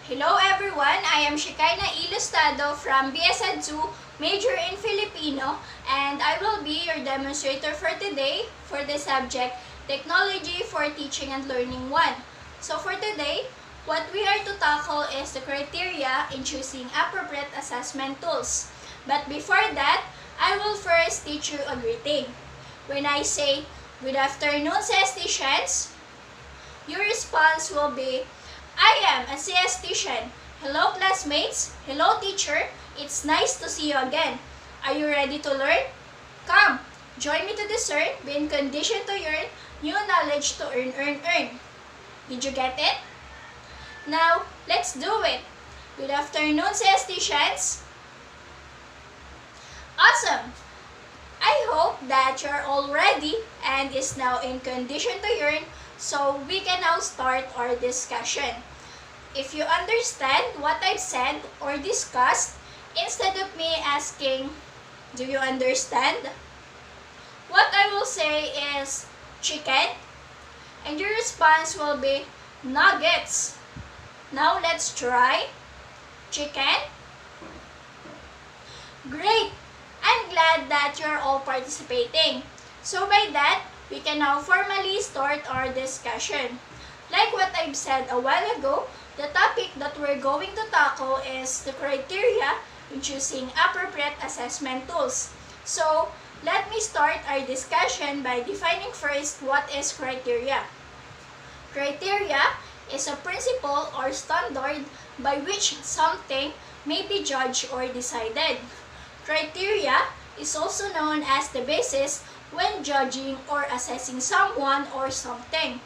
Hello everyone, I am Shikaina Ilustado from BSED 2, major in Filipino, and I will be your demonstrator for today for the subject Technology for Teaching and Learning 1. So for today, what we are to tackle is the criteria in choosing appropriate assessment tools. But before that, I will first teach you a greeting. When I say, "Good afternoon, statisticians," your response will be, "I am a statistician. Hello classmates, hello teacher, it's nice to see you again. Are you ready to learn? Come, join me to discern, be in condition to yearn, new knowledge to earn. Did you get it? Now, let's do it. Good afternoon, statisticians. Awesome! I hope that you're all ready and is now in condition to yearn, so we can now start our discussion. If you understand what I've said or discussed, instead of me asking, "Do you understand?" what I will say is, "Chicken," and your response will be, "Nuggets." Now let's try. Chicken? Great! I'm glad that you're all participating. So by that, we can now formally start our discussion. Like what I've said a while ago, the topic that we're going to tackle is the criteria in choosing appropriate assessment tools. So, let me start our discussion by defining first what is criteria. Criteria is a principle or standard by which something may be judged or decided. Criteria is also known as the basis when judging or assessing someone or something.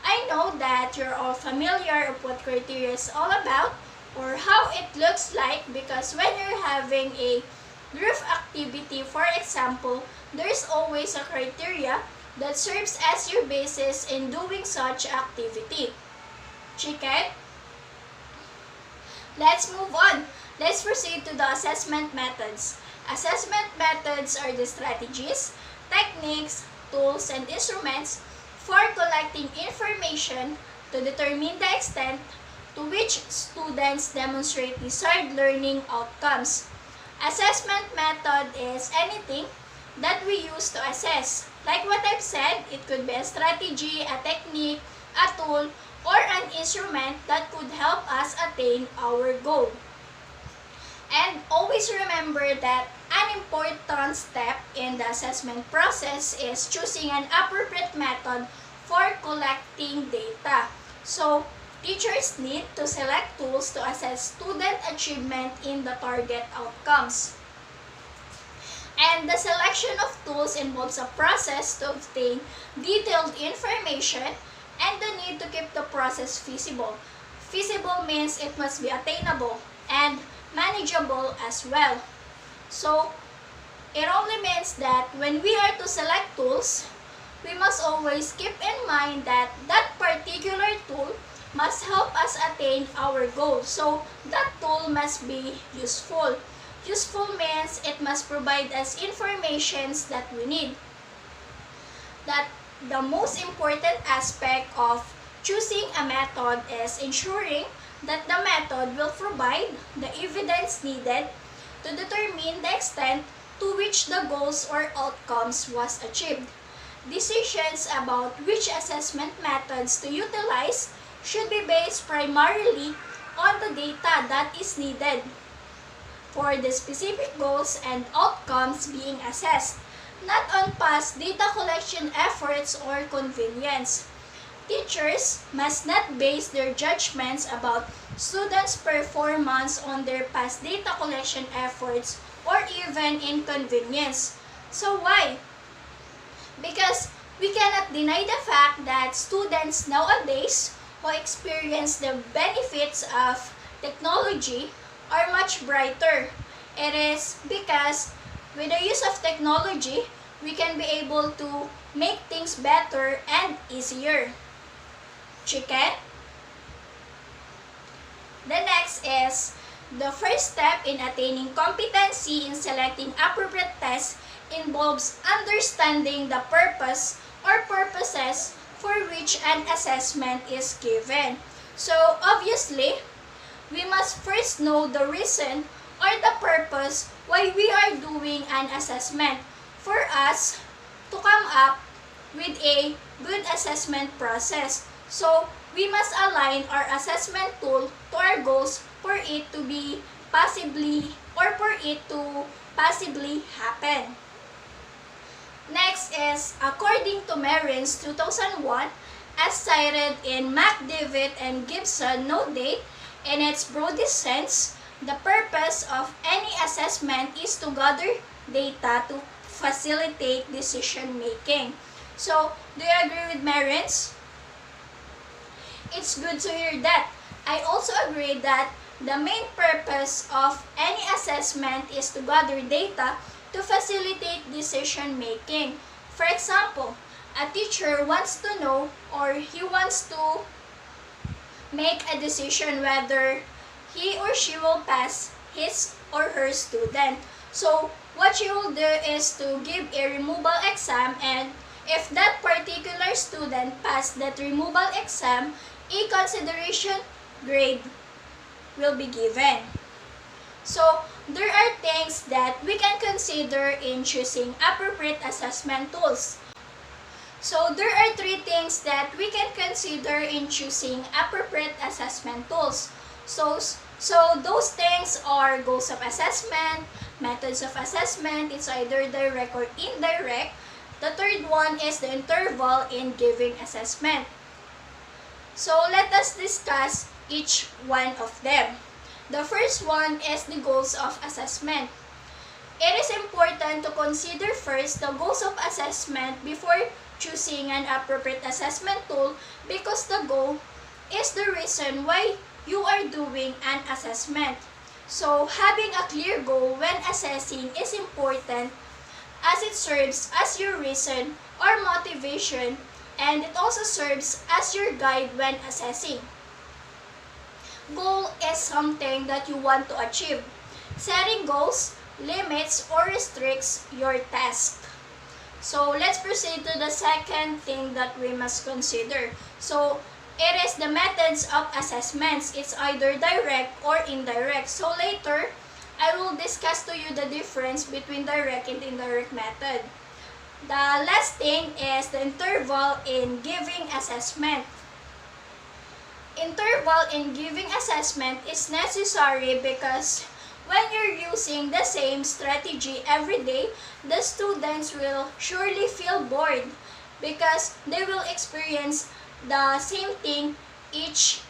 I know that you're all familiar of what criteria is all about or how it looks like, because when you're having a group activity, for example, there's always a criteria that serves as your basis in doing such activity. Chicken? Let's move on. Let's proceed to the assessment methods. Assessment methods are the strategies, techniques, tools, and instruments for collecting information to determine the extent to which students demonstrate desired learning outcomes. Assessment method is anything that we use to assess. Like what I've said, it could be a strategy, a technique, a tool, or an instrument that could help us attain our goal. And always remember that an important step in the assessment process is choosing an appropriate method for collecting data. So, teachers need to select tools to assess student achievement in the target outcomes. And the selection of tools involves a process to obtain detailed information and the need to keep the process feasible. Feasible means it must be attainable and manageable as well. So, it only means that when we are to select tools, we must always keep in mind that that particular tool must help us attain our goal. So, that tool must be useful. Useful means it must provide us informations that we need. That the most important aspect of choosing a method is ensuring that the method will provide the evidence needed to determine the extent to which the goals or outcomes was achieved. Decisions about which assessment methods to utilize should be based primarily on the data that is needed for the specific goals and outcomes being assessed, not on past data collection efforts or convenience. Teachers must not base their judgments about students' performance on their past data collection efforts or even inconvenience. So why? Because we cannot deny the fact that students nowadays who experience the benefits of technology are much brighter. It is because with the use of technology, we can be able to make things better and easier. Chicken? The next is, the first step in attaining competency in selecting appropriate tests involves understanding the purpose or purposes for which an assessment is given. So, obviously, we must first know the reason or the purpose why we are doing an assessment for us to come up with a good assessment process. So, we must align our assessment tool to our goals for it to be possibly or for it to possibly happen. Next is, according to Merrin's 2001, as cited in McDavid and Gibson, no date, in its broadest sense, the purpose of any assessment is to gather data to facilitate decision making. So, do you agree with Merrin's? It's good to hear that. I also agree that the main purpose of any assessment is to gather data to facilitate decision making. For example, a teacher wants to know or he wants to make a decision whether he or she will pass his or her student. So, what she will do is to give a removal exam, and if that particular student passed that removal exam, a consideration grade will be given. So, there are things that we can consider in choosing appropriate assessment tools. So, there are three things that we can consider in choosing appropriate assessment tools. So those things are goals of assessment, methods of assessment, it's either direct or indirect. The third one is the interval in giving assessment. So, let us discuss each one of them. The first one is the goals of assessment. It is important to consider first the goals of assessment before choosing an appropriate assessment tool, because the goal is the reason why you are doing an assessment. So, having a clear goal when assessing is important, as it serves as your reason or motivation, and it also serves as your guide when assessing. Goal is something that you want to achieve. Setting goals limits or restricts your task. So, let's proceed to the second thing that we must consider. So, it is the methods of assessments. It's either direct or indirect. So, later, I will discuss to you the difference between direct and indirect method. The last thing is the interval in giving assessment. Interval in giving assessment is necessary because when you're using the same strategy every day, the students will surely feel bored because they will experience the same thing each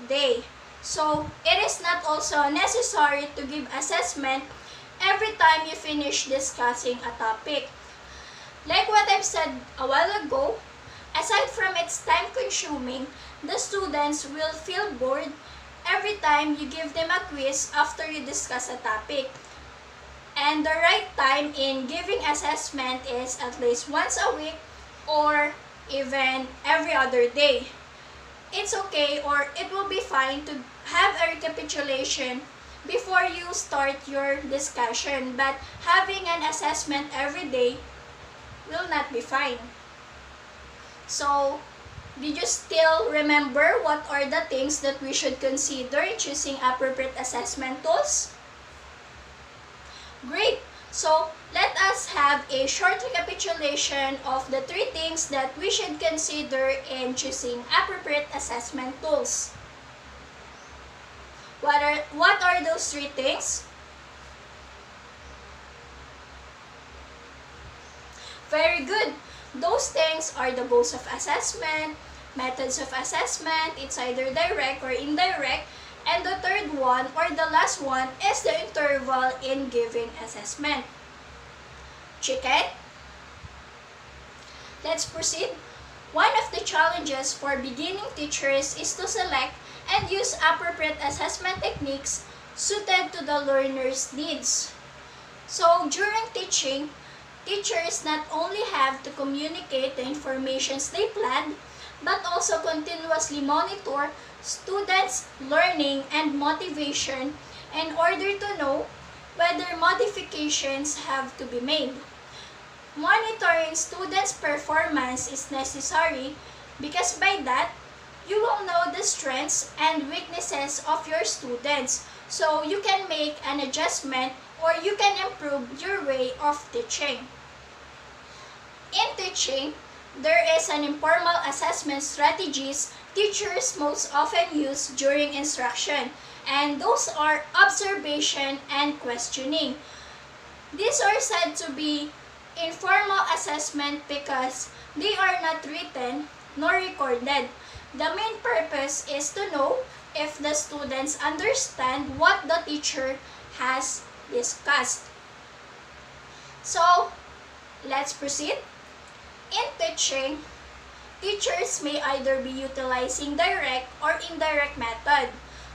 day. So, it is not also necessary to give assessment every time you finish discussing a topic. Like what I've said a while ago, aside from its time consuming, the students will feel bored every time you give them a quiz after you discuss a topic. And the right time in giving assessment is at least once a week or even every other day. It's okay, or it will be fine to have a recapitulation before you start your discussion, but having an assessment every day will not be fine. So, did you still remember what are the things that we should consider in choosing appropriate assessment tools? Great! So, let us have a short recapitulation of the three things that we should consider in choosing appropriate assessment tools. What are those three things? Very good! Those things are the goals of assessment, methods of assessment, it's either direct or indirect, and the third one or the last one is the interval in giving assessment. Chicken? Let's proceed. One of the challenges for beginning teachers is to select and use appropriate assessment techniques suited to the learner's needs. So, during teaching, teachers not only have to communicate the information they planned, but also continuously monitor students' learning and motivation in order to know whether modifications have to be made. Monitoring students' performance is necessary because by that, you will know the strengths and weaknesses of your students, so you can make an adjustment or you can improve your way of teaching. In teaching, there is an informal assessment strategies teachers most often use during instruction, and those are observation and questioning. These are said to be informal assessment because they are not written nor recorded. The main purpose is to know if the students understand what the teacher has discussed. So, let's proceed. In teaching, teachers may either be utilizing direct or indirect method.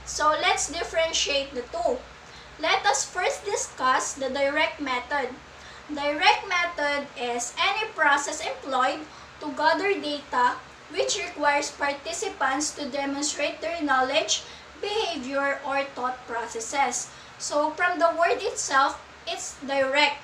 So let's differentiate the two. Let us first discuss the direct method. Direct method is any process employed to gather data which requires participants to demonstrate their knowledge, behavior, or thought processes. So from the word itself, it's direct.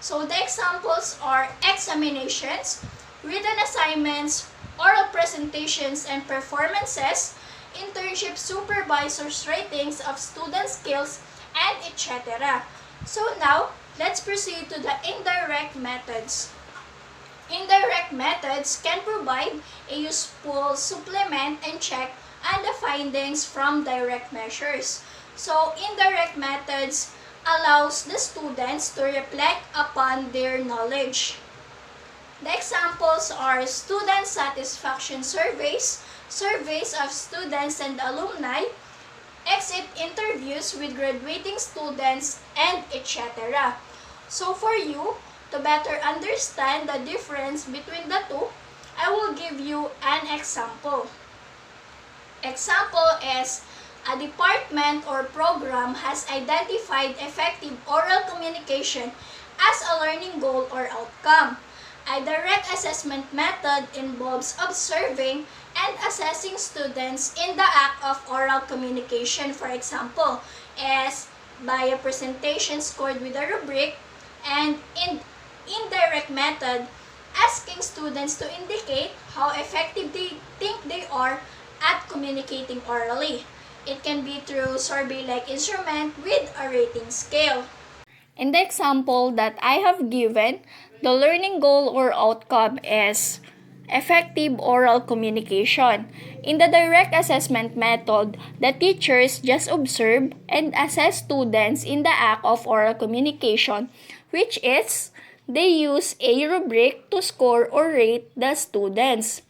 So the examples are examinations, written assignments, oral presentations and performances, internship supervisors' ratings of student skills, and etc. So now, let's proceed to the indirect methods. Indirect methods can provide a useful supplement and check on the findings from direct measures. So indirect methods allows the students to reflect upon their knowledge. The examples are student satisfaction surveys, surveys of students and alumni, exit interviews with graduating students, and etc. So for you to better understand the difference between the two, I will give you an example. Example is a department or program has identified effective oral communication as a learning goal or outcome. A direct assessment method involves observing and assessing students in the act of oral communication. For example, is by a presentation scored with a rubric, and in indirect method, asking students to indicate how effective they think they are at communicating orally. It can be through survey-like instrument with a rating scale. In the example that I have given, the learning goal or outcome is effective oral communication. In the direct assessment method, the teachers just observe and assess students in the act of oral communication, which is they use a rubric to score or rate the students.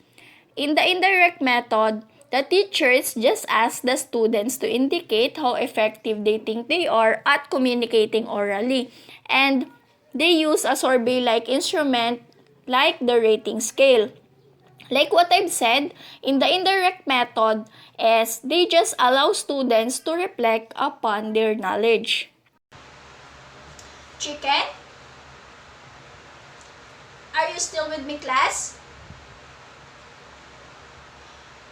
In the indirect method, the teachers just ask the students to indicate how effective they think they are at communicating orally, and they use a survey-like instrument like the rating scale. Like what I've said, in the indirect method is they just allow students to reflect upon their knowledge. Chicken? Are you still with me, class?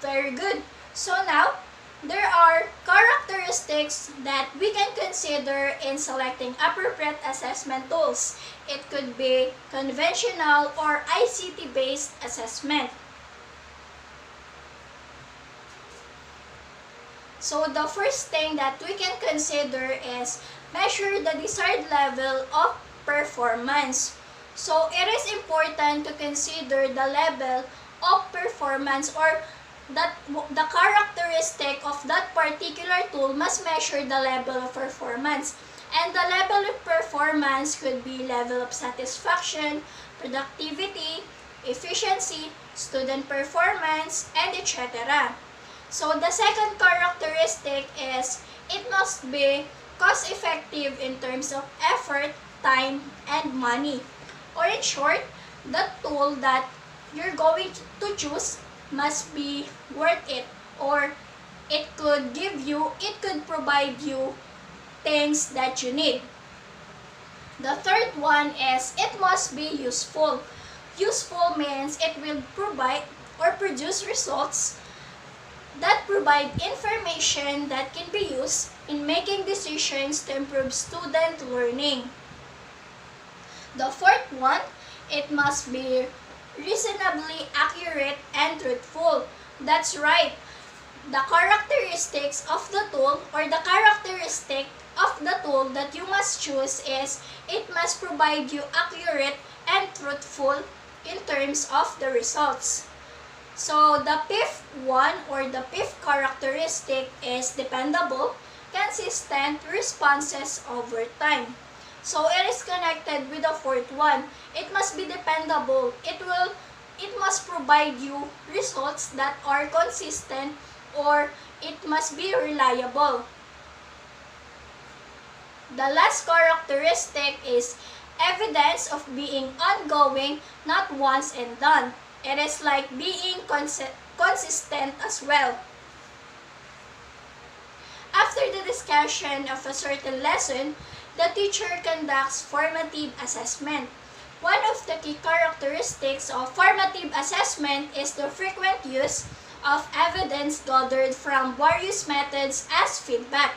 Very good. So now, there are characteristics that we can consider in selecting appropriate assessment tools. It could be conventional or ICT-based assessment. So the first thing that we can consider is measure the desired level of performance. So it is important to consider the level of performance, or that the characteristic of that particular tool must measure the level of performance. And the level of performance could be level of satisfaction, productivity, efficiency, student performance, and etc. So the second characteristic is it must be cost-effective in terms of effort, time, and money. Or in short, the tool that you're going to choose must be worth it, or it could provide you things that you need. The third one is it must be useful. Useful means it will provide or produce results that provide information that can be used in making decisions to improve student learning. The fourth one, it must be reasonably accurate and truthful. That's right. The characteristics of the tool or the characteristic of the tool that you must choose is it must provide you accurate and truthful in terms of the results. So the fifth one or the fifth characteristic is dependable, consistent responses over time. So it is connected with the fourth one. It must be dependable. It must provide you results that are consistent, or it must be reliable. The last characteristic is evidence of being ongoing, not once and done. It is like being consistent as well. After the discussion of a certain lesson, the teacher conducts formative assessment. One of the key characteristics of formative assessment is the frequent use of evidence gathered from various methods as feedback.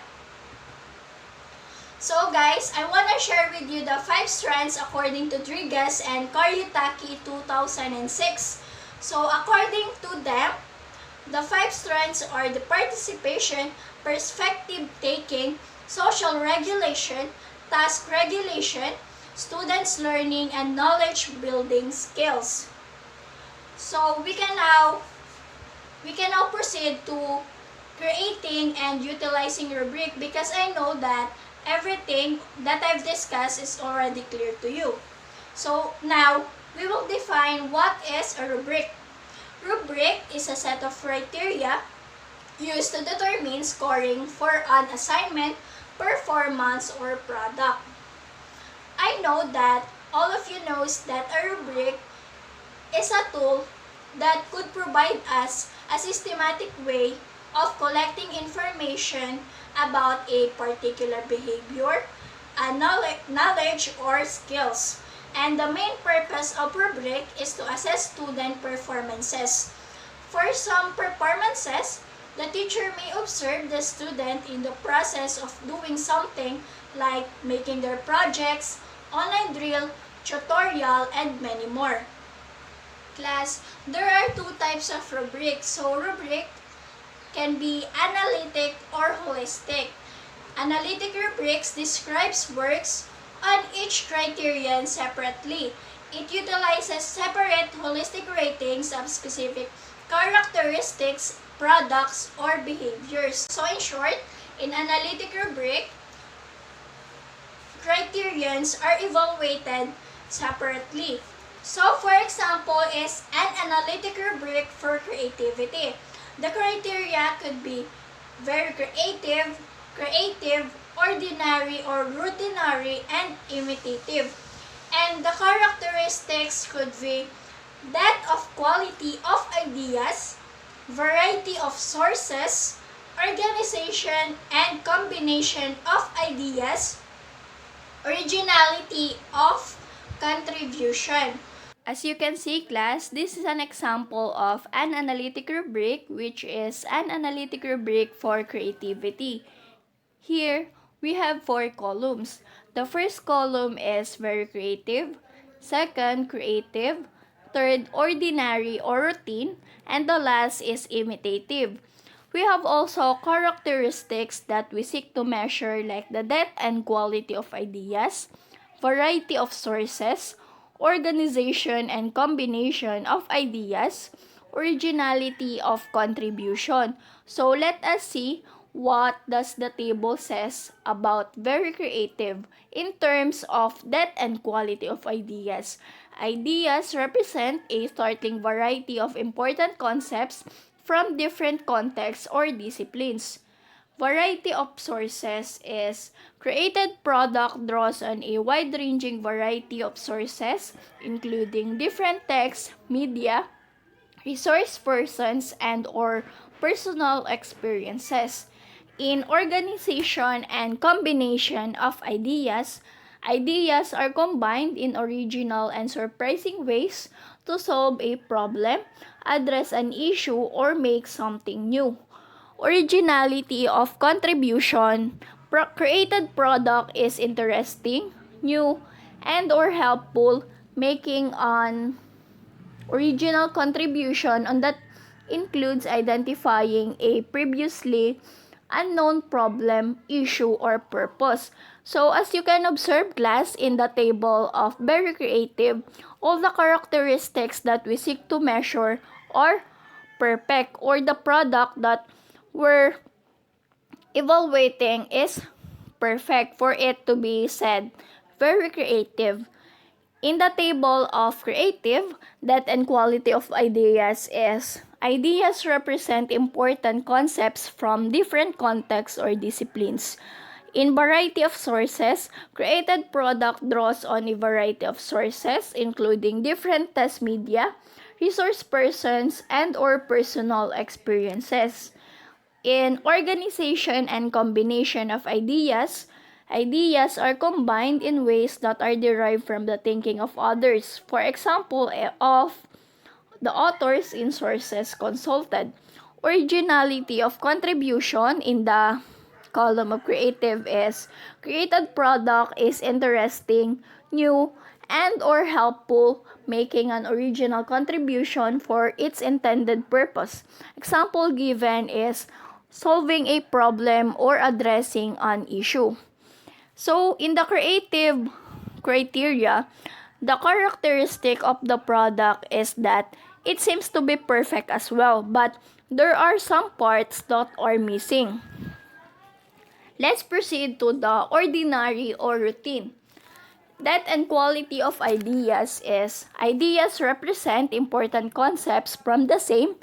So guys, I want to share with you the 5 strands according to Drigas and Karyutaki 2006. So according to them, the 5 strands are the participation, perspective taking, social regulation, task regulation, students learning, and knowledge building skills. So we can now proceed to creating and utilizing rubric, because I know that everything that I've discussed is already clear to you. So now, we will define what is a rubric. Rubric is a set of criteria used to determine scoring for an assignment, performance, or product. I know that all of you knows that a rubric is a tool that could provide us a systematic way of collecting information about a particular behavior, a knowledge, or skills. And the main purpose of rubric is to assess student performances. For some performances, the teacher may observe the student in the process of doing something like making their projects, online drill, tutorial, and many more. Class, there are 2 types of rubric. So rubric can be analytic or holistic. Analytic rubrics describes works on each criterion separately. It utilizes separate holistic ratings of specific characteristics, products, or behaviors. So in short, in analytic rubric, criterions are evaluated separately. So for example is an analytic rubric for creativity. The criteria could be very creative, ordinary or routinary, and imitative. And the characteristics could be depth of quality of ideas, variety of sources, organization and combination of ideas, originality of contribution. As you can see, class, this is an example of an analytic rubric, which is an analytic rubric for creativity. Here, we have 4 columns. The first column is very creative, second, creative, third, ordinary or routine, and the last is imitative. We have also characteristics that we seek to measure, like the depth and quality of ideas, variety of sources, organization and combination of ideas, originality of contribution. So let us see what does the table says about very creative in terms of depth and quality of ideas. Ideas represent a startling variety of important concepts from different contexts or disciplines. Variety of sources is created product draws on a wide-ranging variety of sources, including different texts, media, resource persons, and or personal experiences. In organization and combination of ideas, ideas are combined in original and surprising ways to solve a problem, address an issue, or make something new. Originality of contribution, created product is interesting, new, and or helpful, making an original contribution on that includes identifying a previously unknown problem, issue, or purpose. So as you can observe, class, in the table of very creative, all the characteristics that we seek to measure are perfect, or the product that we're evaluating is perfect for it to be said very creative. In the table of creative, depth and quality of ideas is ideas represent important concepts from different contexts or disciplines. In variety of sources, created product draws on a variety of sources, including different test media, resource persons, and or personal experiences. In organization and combination of ideas, ideas are combined in ways that are derived from the thinking of others. For example, of the authors in sources consulted. Originality of contribution in the column of creative is created product is interesting, new, and or helpful, making an original contribution for its intended purpose. Example given is solving a problem or addressing an issue. So, in the creative criteria, the characteristic of the product is that it seems to be perfect as well, but there are some parts that are missing. Let's proceed to the ordinary or routine. Depth and quality of ideas is ideas represent important concepts from the same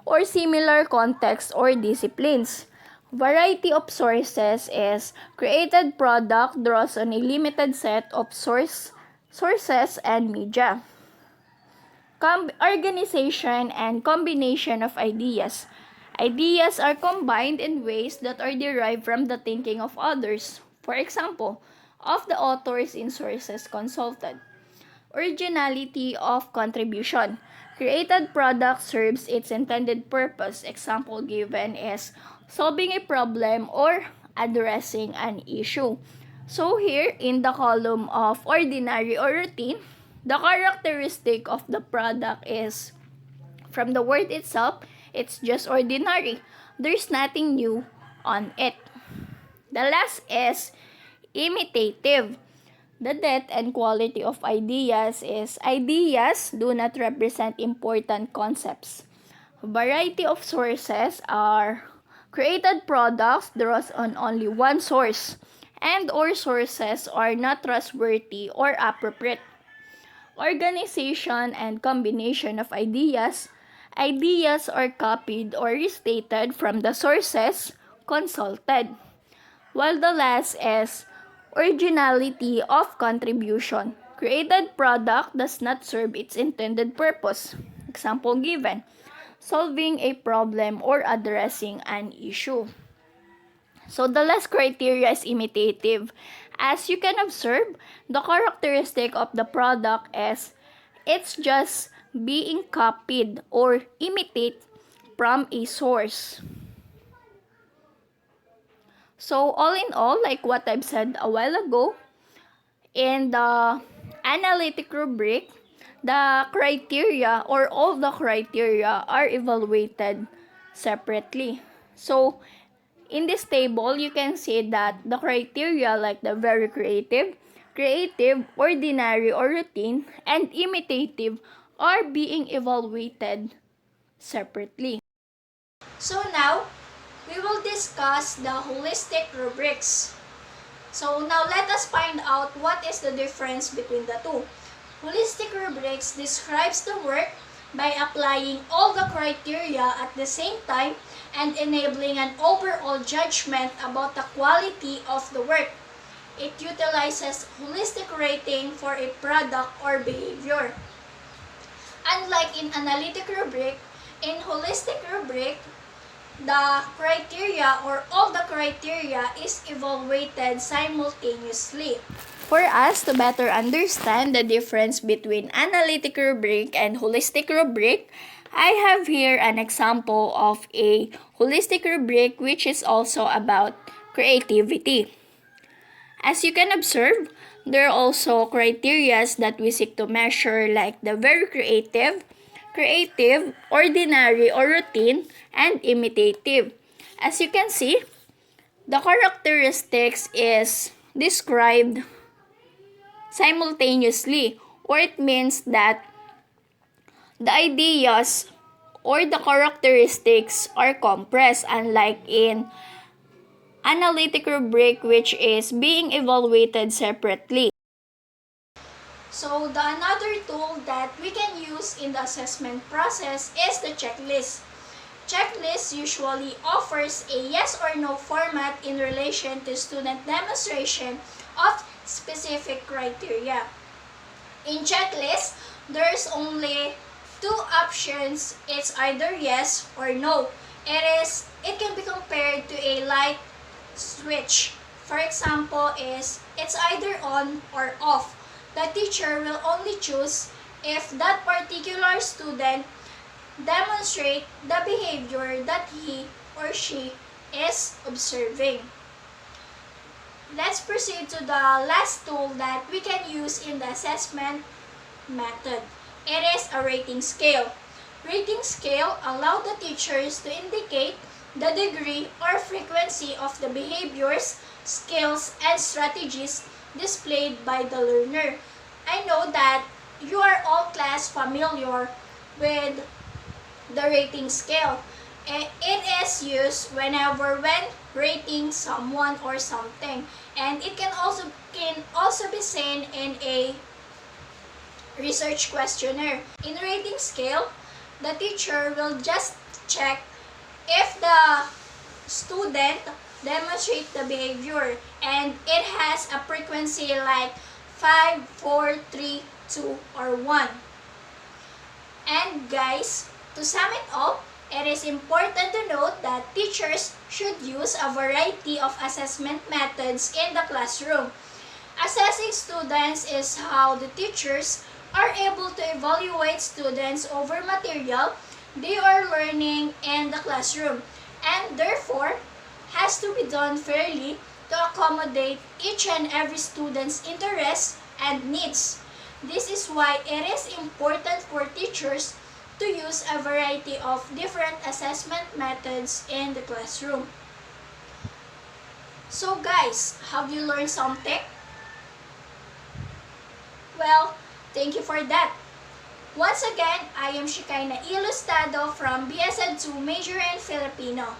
or similar context or disciplines. Variety of sources is created product draws on a limited set of sources and media. Organization and combination of ideas. Ideas are combined in ways that are derived from the thinking of others. For example, of the authors in sources consulted. Originality of contribution. Created product serves its intended purpose. Example given is solving a problem or addressing an issue. So here in the column of ordinary or routine, the characteristic of the product is, from the word itself, it's just ordinary. There's nothing new on it. The last is imitative. The depth and quality of ideas is ideas do not represent important concepts. Variety of sources are created products draws on only one source, and or sources are not trustworthy or appropriate. Organization and combination of ideas. Ideas are copied or restated from the sources consulted. While the last is originality of contribution. Created product does not serve its intended purpose. Example given, solving a problem or addressing an issue. So the last criteria is imitative. As you can observe, the characteristic of the product is it's just being copied or imitate from a source. So all in all, like what I've said a while ago, in the analytic rubric, the criteria or all the criteria are evaluated separately. So in this table, you can see that the criteria like the very creative, ordinary or routine, and imitative are being evaluated separately. So now, we will discuss the holistic rubrics. So now let us find out what is the difference between the two. Holistic rubrics describes the work by applying all the criteria at the same time and enabling an overall judgment about the quality of the work. It utilizes holistic rating for a product or behavior. Unlike in analytic rubric, in holistic rubric, the criteria or all the criteria is evaluated simultaneously. For us to better understand the difference between analytic rubric and holistic rubric, I have here an example of a holistic rubric which is also about creativity. As you can observe, there are also criteria that we seek to measure like the very creative. creative, ordinary or routine, and imitative. As you can see, the characteristics is described simultaneously, or it means that the ideas or the characteristics are compressed, unlike in analytic rubric, which is being evaluated separately. So the another tool that we can use in the assessment process is the checklist. Checklist usually offers a yes or no format in relation to student demonstration of specific criteria. In checklist, there's only two options. It's either yes or no. It can be compared to a light switch. For example, it's either on or off. The teacher will only choose if that particular student demonstrate the behavior that he or she is observing. Let's proceed to the last tool that we can use in the assessment method. It is a rating scale. Rating scale allows the teachers to indicate the degree or frequency of the behaviors, skills, and strategies displayed by the learner. I know that you are all class familiar with the rating scale. It is used when rating someone or something, and it can also be seen in a research questionnaire. In rating scale, the teacher will just check if the student demonstrate the behavior, and it has a frequency like 5, 4, 3, 2, or 1. And guys, to sum it up, it is important to note that teachers should use a variety of assessment methods in the classroom. Assessing students is how the teachers are able to evaluate students over material they are learning in the classroom, and therefore has to be done fairly to accommodate each and every student's interests and needs. This is why it is important for teachers to use a variety of different assessment methods in the classroom. So guys, have you learned something? Well, thank you for that. Once again, I am Shikaina Ilustado from BSN2 Major in Filipino.